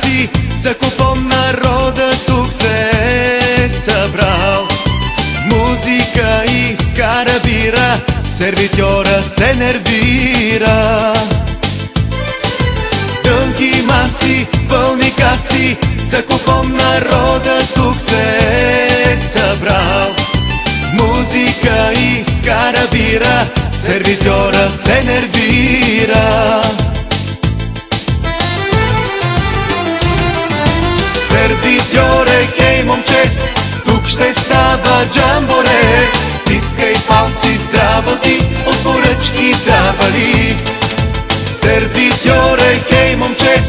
маси, за купон народа тук се е събрал. Музика и скара бира, сервитьора се нервира. Дълги маси, пълни каси, за купон народа тук се е събрал. Музика и скара бира, сервитьора се нервира. Сервитьоре, хей момче, тук ще става джамборе. Стискай палци, здраво ти, от поръчки дава ли? Сервитьоре, хей момче,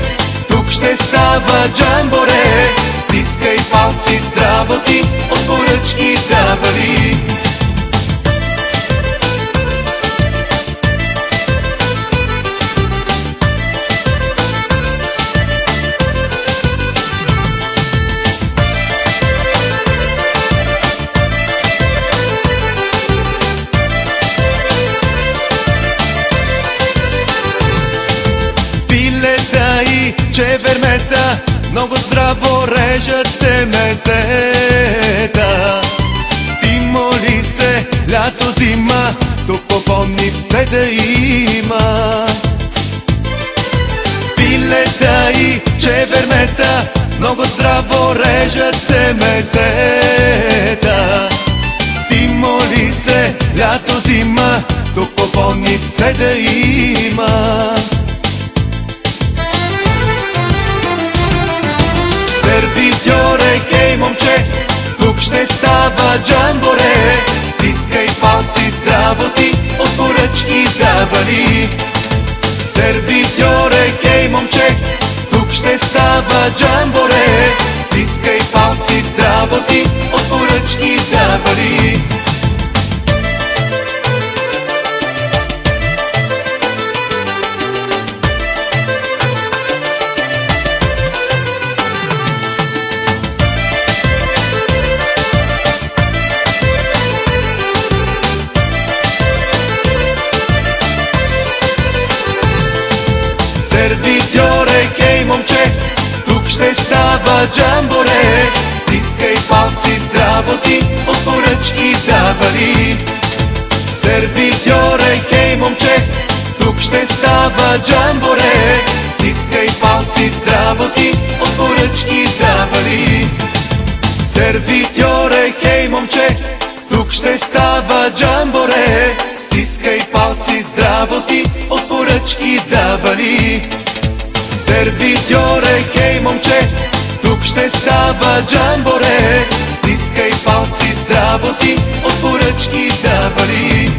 тук ще става джамборе. Стискай палци, здраво ти, от поръчки дава ли? Чевермета, много здраво режат се мезета. Ти моли се, лято зима, тук попомни все да има. Пилета и чевермета, много здраво режат се мезета. Ти моли се, лято зима, тук попомни все да има. Сервитьоре, хей момче, тук ще става джамборе. Стискай палци, здраво ти, от поръчки дава ли? Сервитьоре, хей момче, тук ще става джамборе. Стискай палци, здраво ти, от поръчки дава ли? Сервитьоре, хей момче, тук ще става джамборе. Стискай палци, здраво ти, от поръчки дава ли? Сервитьоре, хей момче, тук ще става джамборе. Стискай палци, здраво ти, от поръчки дава ли? Сервитьоре, хей момче, тук ще става джамборе. Стискай палци, здраво ти, от поръчки дава ли? Сервитьоре, хей момче, тук ще става джамборе. Стискай палци, здраво ти, от поръчки дава ли?